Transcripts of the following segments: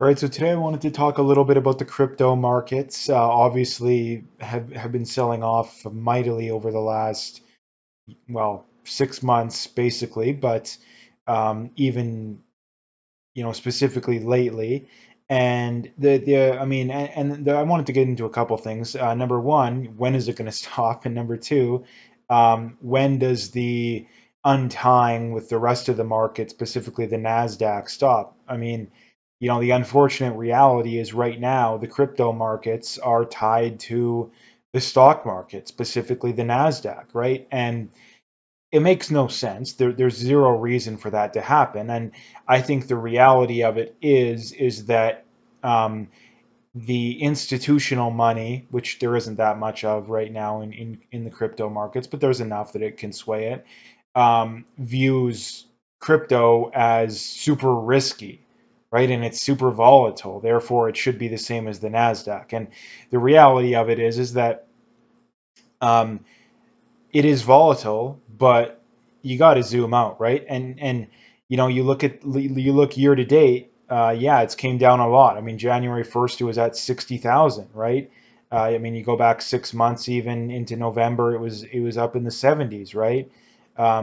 All right, so today I wanted to talk a little bit about the crypto markets. Obviously, have been selling off mightily over the last, well, 6 months basically, but even specifically lately. And I mean, I wanted to get into a couple things. Number one, when is it going to stop? And number two, when does the untying with the rest of the market, specifically the Nasdaq, stop? I mean, the unfortunate reality is right now the crypto markets are tied to the stock market, specifically the Nasdaq, right? And it makes no sense. There's zero reason for that to happen. And I think the reality of it is that um, the institutional money, which there isn't that much of right now in the crypto markets, but there's enough that it can sway it, views crypto as super risky, right? And it's super volatile. Therefore, it should be the same as the Nasdaq. And the reality of it is that um, it is volatile, but you got to zoom out, right? And you look year to date. Yeah, it's came down a lot. I mean, January 1st, it was at 60,000, right? I mean, you go back 6 months, even into November, it was up in the 70s, right?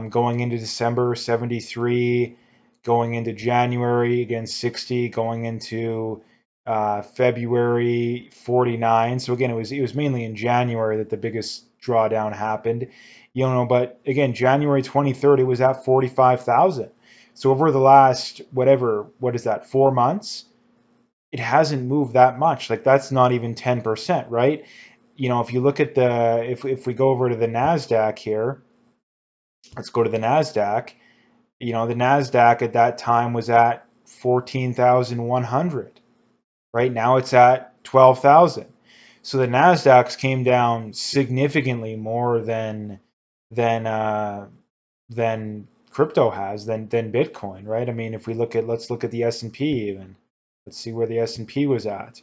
Going into December, 73, going into January again 60, going into February 49. So again, it was mainly in January that the biggest drawdown happened. But again, January 23rd, it was at 45,000. So over the last what is that, 4 months, it hasn't moved that much. Like that's not even 10%, right? If you look at if we go over to the Nasdaq here, let's go to the Nasdaq. The Nasdaq at that time was at 14,100. Right now it's at 12,000. So the Nasdaq's came down significantly more than than crypto has than Bitcoin, right? I mean, if let's look at the S&P even. Let's see where the S&P was at.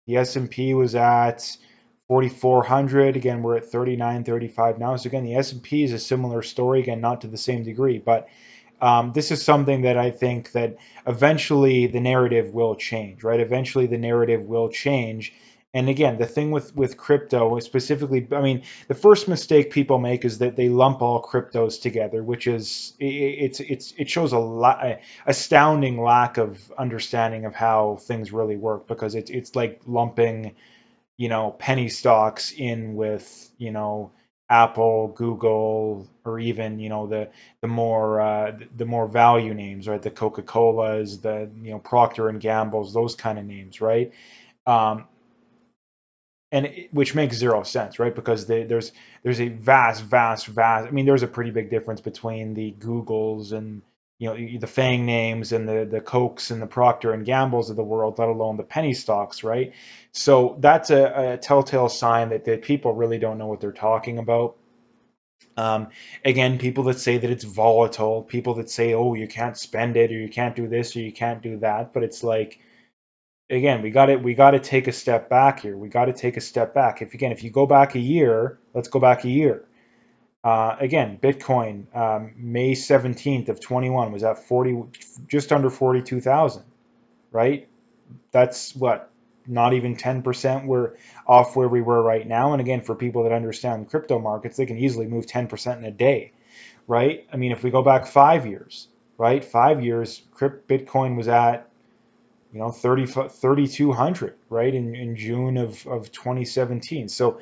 The S&P was at 4,400. Again, we're at 3935 now. So again, the S&P is a similar story. Again, not to the same degree, but this is something that I think that eventually the narrative will change, right? Eventually the narrative will change. And again, the thing with crypto specifically, I mean, the first mistake people make is that they lump all cryptos together, which is it shows astounding lack of understanding of how things really work because it's like lumping penny stocks in with Apple, Google, or even the more value names, right? The Coca-Colas, the Procter and Gamble's, those kind of names, right? Um, which makes zero sense, right? Because there's a vast. I mean, there's a pretty big difference between the Googles and the Fang names and the Cokes and the Procter and Gambles of the world, let alone the penny stocks, right? So that's a telltale sign that people really don't know what they're talking about. Um, Again, people that say that it's volatile, people that say, oh, you can't spend it or you can't do this or you can't do that, but it's like again, we got to take a step back here. We got to take a step back. If you go back a year, let's go back a year. Again, Bitcoin, May 17th of 21 was at 40, just under 42,000, right? That's what, not even 10%. We're off where we were right now. And again, for people that understand crypto markets, they can easily move 10% in a day, right? I mean, if we go back 5 years, right? 5 years, Bitcoin was at 3,200, right, in June of 2017. So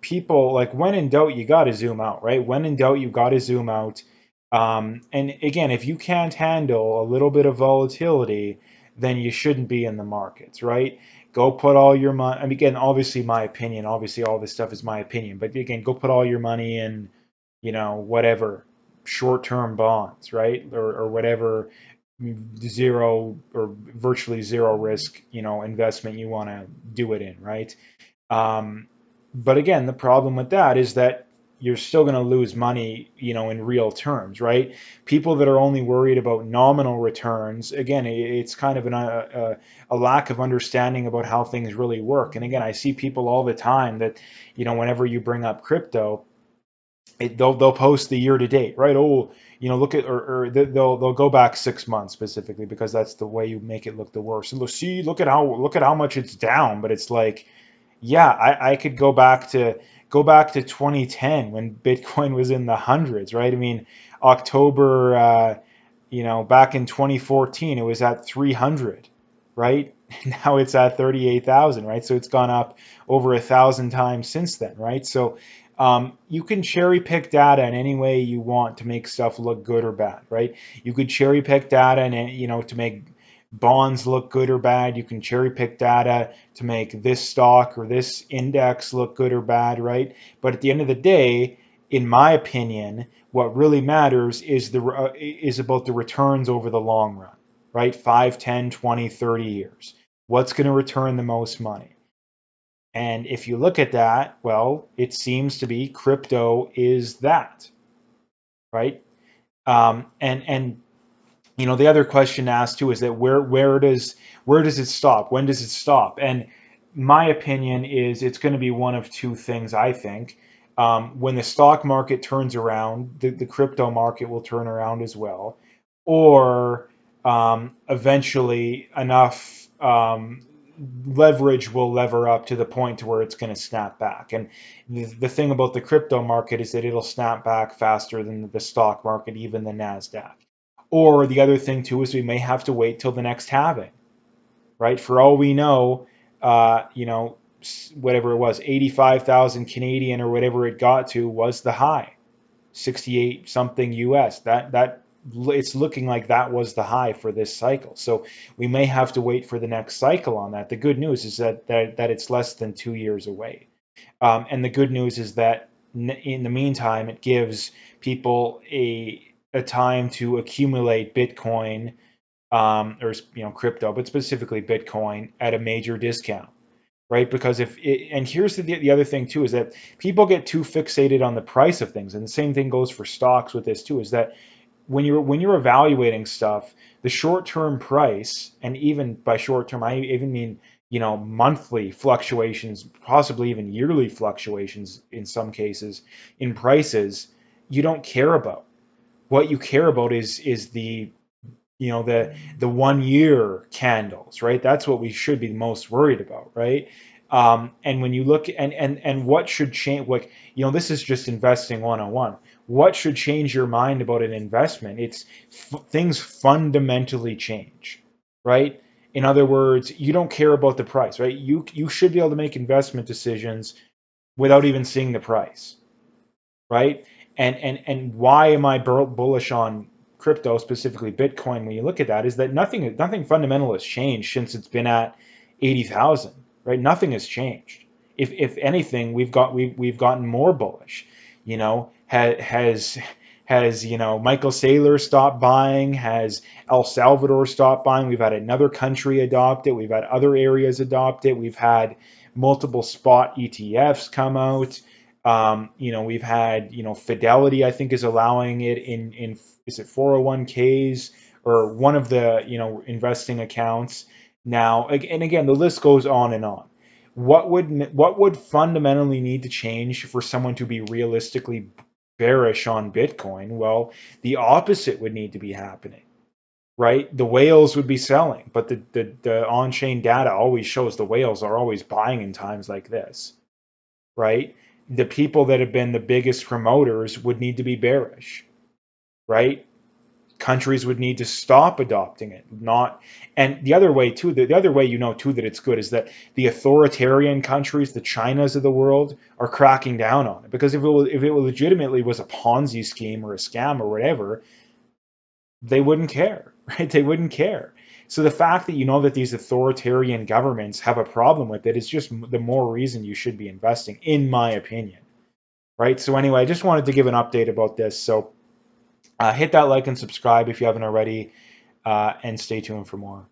people, like, when in doubt, you got to zoom out, right? When in doubt, you got to zoom out. And again, if you can't handle a little bit of volatility, then you shouldn't be in the markets, right? Go put all your money. I mean, again, obviously, my opinion. Obviously, all this stuff is my opinion. But again, go put all your money in, whatever short-term bonds, right, or whatever zero or virtually zero risk, investment you want to do it in, right? Um, but again, the problem with that is that you're still going to lose money, in real terms, right? People that are only worried about nominal returns, again, it's kind of a lack of understanding about how things really work. And again, I see people all the time that, whenever you bring up crypto, they'll post the year to date, right? Oh, look at, or they'll go back 6 months specifically because that's the way you make it look the worst. So see, look at how much it's down, but it's like, yeah, I could go back to 2010 when Bitcoin was in the hundreds, right? I mean, October, back in 2014, it was at 300, right? Now it's at 38,000, right? So it's gone up over 1,000 times since then, right? So you can cherry pick data in any way you want to make stuff look good or bad, right? You could cherry pick data and to make bonds look good or bad. You can cherry pick data to make this stock or this index look good or bad, right? But at the end of the day, in my opinion, what really matters is about the returns over the long run, right? 5, 10, 20, 30 years. What's going to return the most money? And if you look at that, well, it seems to be crypto is that, right? And the other question asked too is that where does it stop? When does it stop? And my opinion is it's going to be one of two things. I think when the stock market turns around, the crypto market will turn around as well, or eventually enough leverage will lever up to the point to where it's going to snap back. And the thing about the crypto market is that it'll snap back faster than the stock market, even the Nasdaq. Or the other thing too is we may have to wait till the next halving, right? For all we know, whatever it was, 85,000 Canadian or whatever it got to was the high, 68 something US. That it's looking like that was the high for this cycle. So we may have to wait for the next cycle on that. The good news is that it's less than 2 years away. And the good news is that in the meantime, it gives people a time to accumulate Bitcoin, or crypto, but specifically Bitcoin at a major discount, right? Because and here's the other thing too is that people get too fixated on the price of things, and the same thing goes for stocks with this too. Is that when you're evaluating stuff, the short-term price, and even by short-term, I even mean monthly fluctuations, possibly even yearly fluctuations in some cases in prices, you don't care about. What you care about is the 1 year candles, right? That's what we should be most worried about, right? And when you look and what should change, like this is just investing 101. What should change your mind about an investment? It's things fundamentally change, right? In other words, you don't care about the price, right? You should be able to make investment decisions without even seeing the price, right? And why am I bullish on crypto, specifically Bitcoin? When you look at that, is that nothing fundamental has changed since it's been at 80,000, right? Nothing has changed. If anything, we've gotten more bullish. Has Michael Saylor stopped buying? Has El Salvador stopped buying? We've had another country adopt it. We've had other areas adopt it. We've had multiple spot ETFs come out. We've had, Fidelity, I think, is allowing it in is it 401ks or one of the, investing accounts now. And again, the list goes on and on. What would fundamentally need to change for someone to be realistically bearish on Bitcoin? Well, the opposite would need to be happening, right? The whales would be selling, but the on-chain data always shows the whales are always buying in times like this, right? The people that have been the biggest promoters would need to be bearish, right? Countries would need to stop adopting it. Not, and the other way too, the other way too that it's good is that the authoritarian countries, the Chinas of the world, are cracking down on it. Because if it legitimately was a Ponzi scheme or a scam or whatever, they wouldn't care, right? They wouldn't care. So the fact that that these authoritarian governments have a problem with it is just the more reason you should be investing, in my opinion, right? So anyway, I just wanted to give an update about this. So hit that like and subscribe if you haven't already, and stay tuned for more.